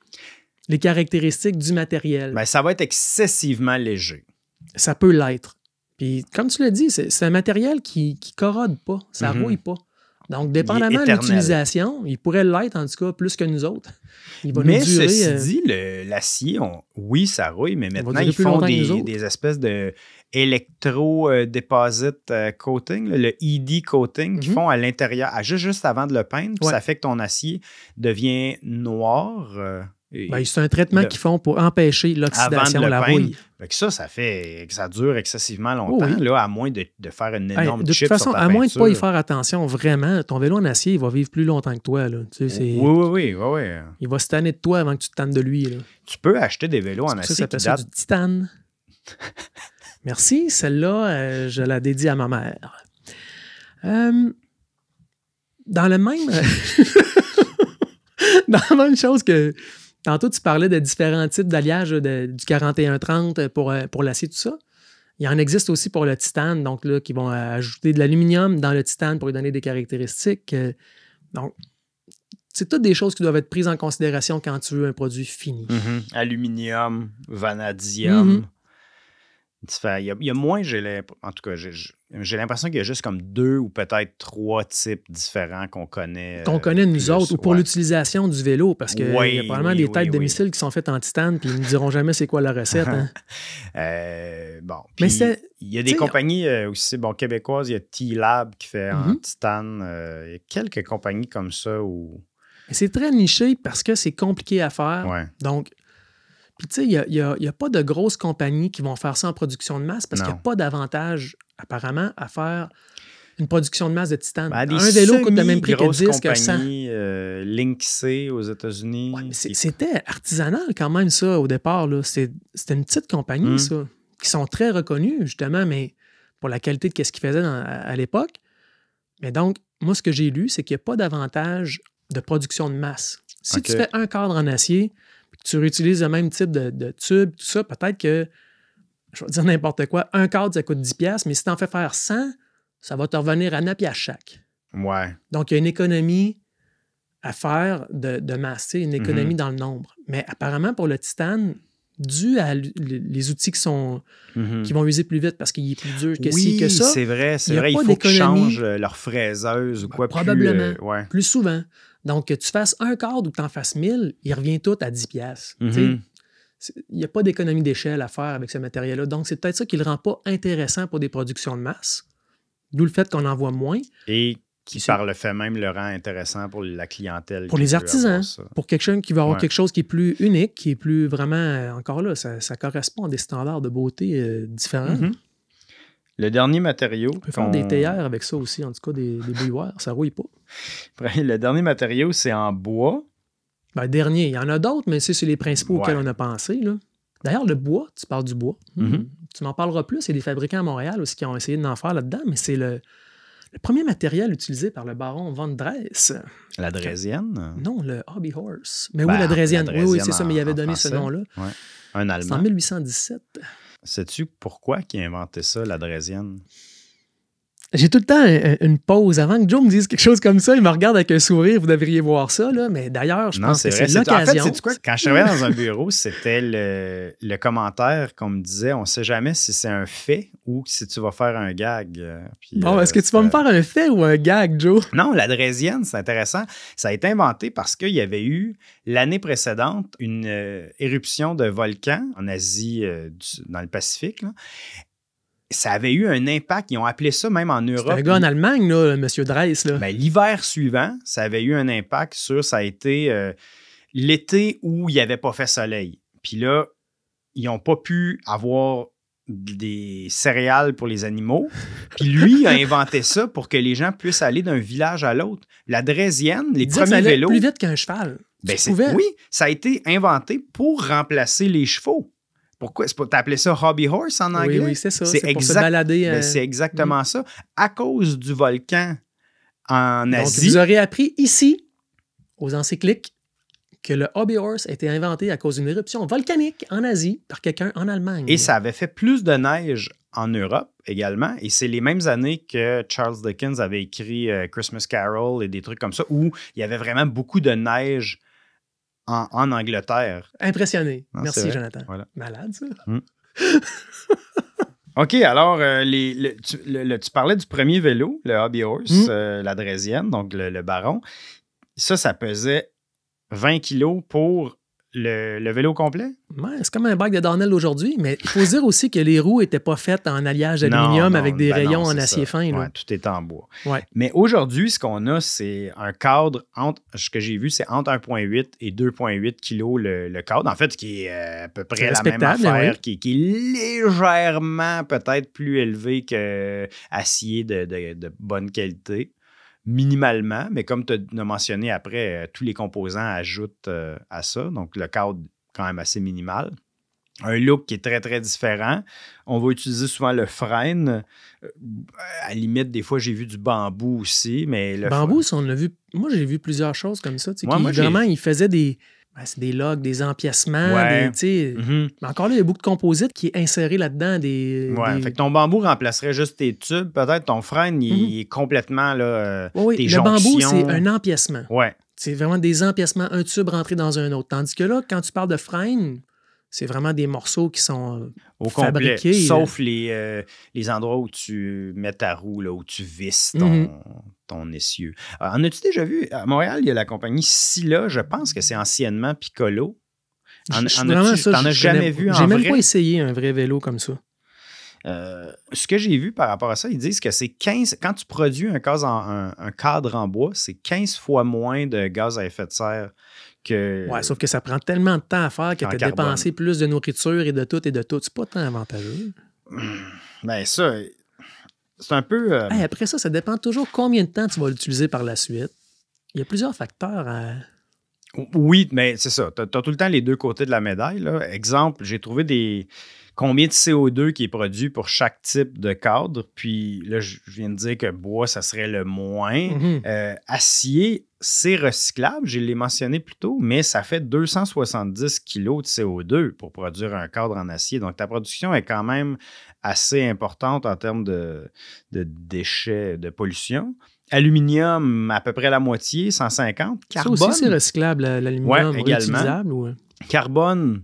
les caractéristiques du matériel. Ben, ça va être excessivement léger. Ça peut l'être. Puis, comme tu l'as dit, c'est un matériel qui ne corrode pas. Ça ne rouille pas. Donc, dépendamment de l'utilisation, il pourrait l'être, en tout cas, plus que nous autres. Il va nous durer, ceci dit, l'acier, oui, ça rouille, mais maintenant, ils font des espèces de électro-deposit coating, le ED coating, qu'ils font à l'intérieur, juste avant de le peindre. Puis ça fait que ton acier devient noir. C'est un traitement qu'ils font pour empêcher l'oxydation, la rouille. Ça fait que ça dure excessivement longtemps, là, à moins de faire une énorme chip. De toute façon, à moins de ne pas y faire attention, vraiment, ton vélo en acier, il va vivre plus longtemps que toi. Là. Tu sais, oui. Il va se tanner de toi avant que tu te tannes de lui. Là. Tu peux acheter des vélos en acier qui datent... du titane. Merci. Celle-là, je la dédie à ma mère. Dans le même... dans la même chose que... Tantôt, tu parlais de différents types d'alliages du 4130 pour l'acier, tout ça. Il en existe aussi pour le titane, donc là, qui vont ajouter de l'aluminium dans le titane pour lui donner des caractéristiques. Donc, c'est toutes des choses qui doivent être prises en considération quand tu veux un produit fini. Aluminium, vanadium. Il y a moins, en tout cas, j'ai l'impression qu'il y a juste comme 2 ou peut-être 3 types différents qu'on connaît. Qu'on connaît nous autres, ou pour l'utilisation du vélo, parce qu'il y a probablement des têtes de missiles qui sont faites en titane, puis ils ne diront jamais c'est quoi la recette. Hein. Mais il y a des compagnies aussi, québécoises, il y a T-Lab qui fait en titane. Il y a quelques compagnies comme ça où... Mais c'est très niché parce que c'est compliqué à faire. Ouais. Donc, puis tu sais, il n'y a pas de grosses compagnies qui vont faire ça en production de masse parce qu'il n'y a pas d'avantage, apparemment, à faire une production de masse de titane. Un vélo coûte le même prix que 10 que 100. Linksé aux États-Unis. Ouais, c'était artisanal quand même, ça, au départ. C'était une petite compagnie, ça, qui sont très reconnus, justement, mais pour la qualité de ce qu'ils faisaient à l'époque. Mais donc, moi, ce que j'ai lu, c'est qu'il n'y a pas d'avantage de production de masse. Si tu fais un cadre en acier, tu réutilises le même type de tube, tout ça, peut-être que, je vais dire n'importe quoi, un cadre, ça coûte 10$, mais si tu en fais faire 100, ça va te revenir à 9$ chaque. Ouais. Donc, il y a une économie à faire de masse, une économie dans le nombre. Mais apparemment, pour le titane, dû à les outils qui vont user plus vite parce qu'il est plus dur que ci, que ça. C'est vrai. Il faut qu'ils changent leur fraiseuse ou quoi. Probablement. Plus souvent. Donc, que tu fasses un cadre ou que tu en fasses 1000, il revient tout à 10$. Il n'y a pas d'économie d'échelle à faire avec ce matériel-là. Donc, c'est peut-être ça qui ne le rend pas intéressant pour des productions de masse. D'où le fait qu'on en voit moins. Et qui, par le fait même, le rend intéressant pour la clientèle. Pour les artisans, pour quelqu'un qui veut avoir quelque chose qui est plus unique, qui est plus vraiment, encore là, ça correspond à des standards de beauté différents. Le dernier matériau... On peut faire des théières avec ça aussi, en tout cas des bouilloires, ça rouille pas. Le dernier matériau, c'est en bois. Ben, dernier, il y en a d'autres, mais c'est les principaux auxquels on a pensé. Là. D'ailleurs, le bois, tu parles du bois. Tu m'en parleras plus, il y a des fabricants à Montréal aussi qui ont essayé d'en faire là-dedans, mais c'est le premier matériel utilisé par le baron Von Dres. La Draisienne? Non, le Hobby Horse. Mais oui, la Draisienne. Oui, c'est ça, mais il avait donné ce nom-là. Ouais. Un Allemand. C'est en 1817. Sais-tu pourquoi il a inventé ça, la Draisienne? J'ai tout le temps une pause. Avant que Joe me dise quelque chose comme ça, il me regarde avec un sourire. Vous devriez voir ça, là. Mais d'ailleurs, je pense que c'est l'occasion. En fait, sais-tu quoi? Quand je travaillais dans un bureau, c'était le commentaire qu'on me disait, on ne sait jamais si c'est un fait ou si tu vas faire un gag. Puis, bon, est-ce que tu vas me faire un fait ou un gag, Joe? Non, la Draisienne, c'est intéressant. Ça a été inventé parce qu'il y avait eu, l'année précédente, une éruption de volcan en Asie, dans le Pacifique, là. Ça avait eu un impact. Ils ont appelé ça même en Europe. C'est un gars en Allemagne, là, M. Dres. Là. Ben, l'hiver suivant, ça avait eu un impact ça a été l'été où il n'y avait pas fait soleil. Puis là, ils n'ont pas pu avoir des céréales pour les animaux. Puis lui, il a inventé ça pour que les gens puissent aller d'un village à l'autre. La Draisienne, les premiers vélos... plus vite qu'un cheval. Ben, oui, ça a été inventé pour remplacer les chevaux. Pourquoi? T'as appelé ça Hobby Horse en anglais? Oui, c'est ça. C'est pour se balader. Ben, c'est exactement ça. À cause du volcan en Asie. Donc, vous aurez appris ici, aux encycliques, que le Hobby Horse a été inventé à cause d'une éruption volcanique en Asie par quelqu'un en Allemagne. Et ça avait fait plus de neige en Europe également. Et c'est les mêmes années que Charles Dickens avait écrit Christmas Carol et des trucs comme ça, où il y avait vraiment beaucoup de neige en Angleterre. Impressionné. Non, merci, Jonathan. Voilà. Malade, ça. OK, alors, tu parlais du premier vélo, le Hobby Horse, la Draisienne, donc le baron. Ça pesait 20 kilos pour le vélo complet? Ouais, c'est comme un bike de Darnell aujourd'hui, mais il faut dire aussi que les roues n'étaient pas faites en alliage d'aluminium avec des rayons en acier fin. Oui, tout est en bois. Ouais. Mais aujourd'hui, ce qu'on a, c'est un cadre ce que j'ai vu, c'est entre 1,8 et 2,8 kilos le cadre. En fait, qui est à peu près la même affaire, qui est légèrement peut-être plus élevé qu'acier de bonne qualité. Minimalement, mais comme tu as mentionné après, tous les composants ajoutent à ça. Donc, le cadre, quand même assez minimal. Un look qui est très, très différent. On va utiliser souvent le frêne. À la limite, des fois, j'ai vu du bambou aussi, mais le bambou, on l'a vu. Moi, j'ai vu plusieurs choses comme ça. Vraiment, il faisait des... c'est des logs, des empiècements. Ouais. Mais encore là, il y a beaucoup de composites qui est inséré là-dedans. Fait que ton bambou remplacerait juste tes tubes. Peut-être ton frêne, il est complètement là, tes jonctions. Le bambou, c'est un empiècement. Ouais. C'est vraiment des empiècements, un tube rentré dans un autre. Tandis que là, quand tu parles de frêne, c'est vraiment des morceaux qui sont au fabriqués. Complet, sauf les endroits où tu mets ta roue, là, où tu visses ton essieu. En as-tu déjà vu? À Montréal, il y a la compagnie Scylla. Je pense que c'est anciennement Piccolo. T'en as jamais vu en vrai? J'ai même pas essayé un vrai vélo comme ça. Ce que j'ai vu par rapport à ça, ils disent que c'est 15... Quand tu produis un cadre en bois, c'est 15 fois moins de gaz à effet de serre que... Ouais, sauf que ça prend tellement de temps à faire que tu as dépensé plus de nourriture et de tout. C'est pas tant avantageux. Ben ça, c'est un peu... Après ça dépend toujours combien de temps tu vas l'utiliser par la suite. Il y a plusieurs facteurs à... Oui, mais c'est ça. Tu as tout le temps les deux côtés de la médaille. Là. Exemple, j'ai trouvé combien de CO2 qui est produit pour chaque type de cadre. Puis là, je viens de dire que bois, ça serait le moins. Acier, c'est recyclable, je l'ai mentionné plus tôt, mais ça fait 270 kilos de CO2 pour produire un cadre en acier. Donc, ta production est quand même assez importante en termes de déchets, de pollution. Aluminium, à peu près la moitié, 150. Carbone. Ça aussi, c'est recyclable, l'aluminium, réutilisable. Ouais. Carbone,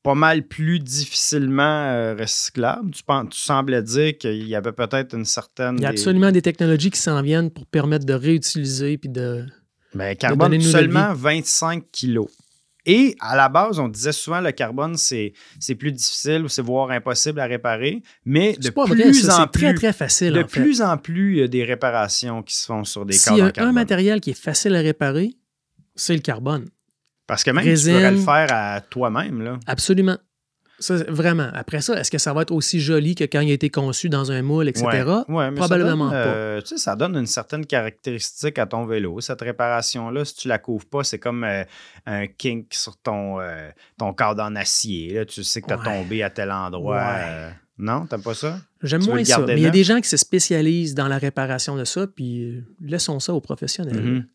pas mal plus difficilement recyclable. Tu semblais dire qu'il y avait peut-être une certaine... Il y a absolument des technologies qui s'en viennent pour permettre de réutiliser puis de... carbone, seulement 25 kilos. Et à la base, on disait souvent le carbone, c'est plus difficile ou c'est voire impossible à réparer, mais de plus en plus, très, très facile. De plus en plus, il y a des réparations qui se font sur des cordes en carbone. S'il y a un matériel qui est facile à réparer, c'est le carbone. Parce que même tu pourrais le faire à toi-même. Là. Absolument. Ça, vraiment. Après ça, est-ce que ça va être aussi joli que quand il a été conçu dans un moule, etc.? Ouais, mais probablement pas. Tu sais, ça donne une certaine caractéristique à ton vélo. Cette réparation-là, si tu la couvres pas, c'est comme un kink sur ton cadre en acier. Là. Tu sais que tu as tombé à tel endroit. Non, t'aimes pas ça? J'aime moins ça. Mais il y a des gens qui se spécialisent dans la réparation de ça, puis laissons ça aux professionnels.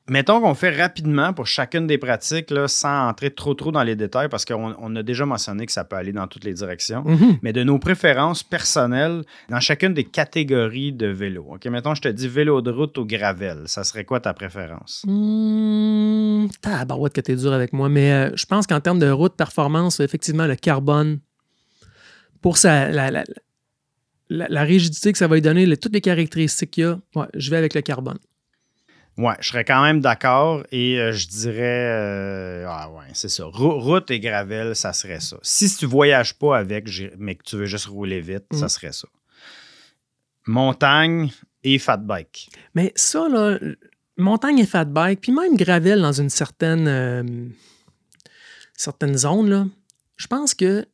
Mettons qu'on fait rapidement pour chacune des pratiques, là, sans entrer trop dans les détails, parce qu'on a déjà mentionné que ça peut aller dans toutes les directions, mais de nos préférences personnelles dans chacune des catégories de vélo. OK, mettons, je te dis vélo de route ou gravel. Ça serait quoi ta préférence? Tabarouette que t'es dur avec moi, mais je pense qu'en termes de route performance, effectivement, le carbone, pour la rigidité que ça va lui donner, toutes les caractéristiques qu'il y a, je vais avec le carbone. Ouais, je serais quand même d'accord et je dirais, c'est ça. Route et gravel, ça serait ça. Si tu voyages pas avec, mais que tu veux juste rouler vite, ça serait ça. Montagne et fat bike. Mais ça, là, montagne et fat bike, puis même gravel dans une certaine zone, là, je pense que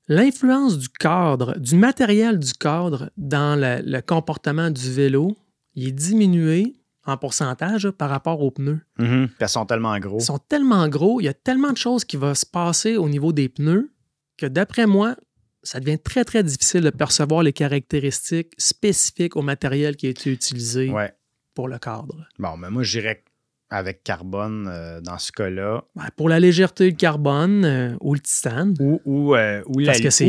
l'influence du cadre, du matériel du cadre dans le comportement du vélo, il est diminué en pourcentage par rapport aux pneus. Elles sont tellement gros. Ils sont tellement gros, il y a tellement de choses qui vont se passer au niveau des pneus que d'après moi, ça devient très, très difficile de percevoir les caractéristiques spécifiques au matériel qui a été utilisé pour le cadre. Bon, mais moi, j'irais avec carbone dans ce cas-là. Pour la légèreté, le carbone ou le titane. Ou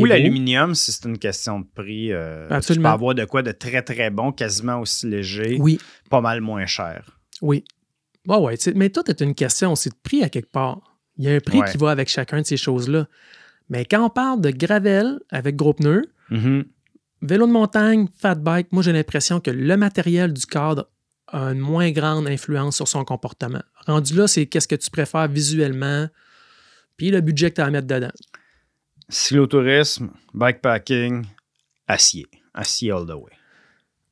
l'aluminium, si c'est une question de prix. Tu peux avoir de quoi de très, très bon, quasiment aussi léger, pas mal moins cher. Oui. Mais tout est une question aussi de prix à quelque part. Il y a un prix qui va avec chacun de ces choses-là. Mais quand on parle de gravel avec gros pneus, vélo de montagne, fat bike, moi j'ai l'impression que le matériel du cadre a une moins grande influence sur son comportement. Rendu là, c'est qu'est-ce que tu préfères visuellement, puis le budget que tu as à mettre dedans. Cyclotourisme, bikepacking, acier. Acier all the way.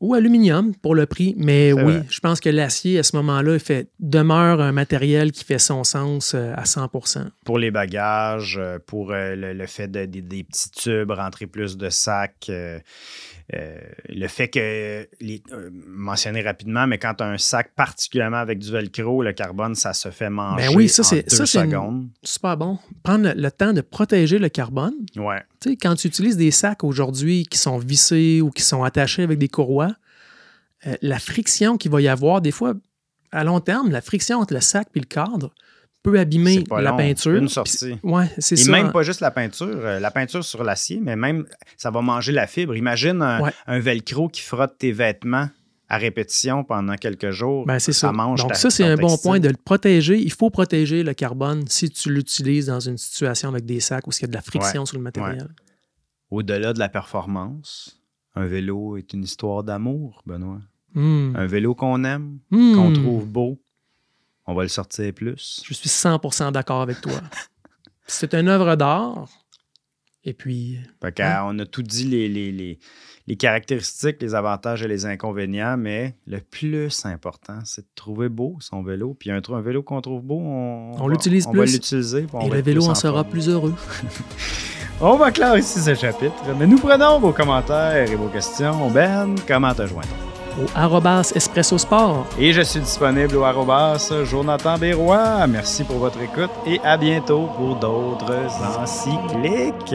Ou aluminium pour le prix, mais je pense que l'acier, à ce moment-là, demeure un matériel qui fait son sens à 100%. Pour les bagages, pour le fait des petits tubes, rentrer plus de sacs, le fait que, mentionner rapidement, mais quand tu as un sac particulièrement avec du velcro, le carbone, ça se fait manger en 2 secondes. Super bon. Prendre le temps de protéger le carbone. Ouais. Tu sais, quand tu utilises des sacs aujourd'hui qui sont vissés ou qui sont attachés avec des courroies, la friction qu'il va y avoir, des fois, à long terme, la friction entre le sac et le cadre peut abîmer la peinture. Une sortie. C'est et ça. même pas juste la peinture sur l'acier, mais même ça va manger la fibre. Imagine un velcro qui frotte tes vêtements à répétition pendant quelques jours. C'est ça. Mange donc ça, c'est un bon point de le protéger. Il faut protéger le carbone si tu l'utilises dans une situation avec des sacs où il y a de la friction sur le matériel. Au-delà de la performance, un vélo est une histoire d'amour, Benoît. Un vélo qu'on aime, qu'on trouve beau, on va le sortir plus. Je suis 100% d'accord avec toi. C'est une œuvre d'art. Et puis... On a tout dit, les caractéristiques, les avantages et les inconvénients, mais le plus important, c'est de trouver beau son vélo. Puis un vélo qu'on trouve beau, on l'utilise plus. On va l'utiliser. Et le vélo en sera plus heureux. On va clore ici ce chapitre, mais nous prenons vos commentaires et vos questions. Ben, comment te joindre? Au @EspressoSport. Et je suis disponible au @Jonathan Bérois. Merci pour votre écoute et à bientôt pour d'autres encycliques.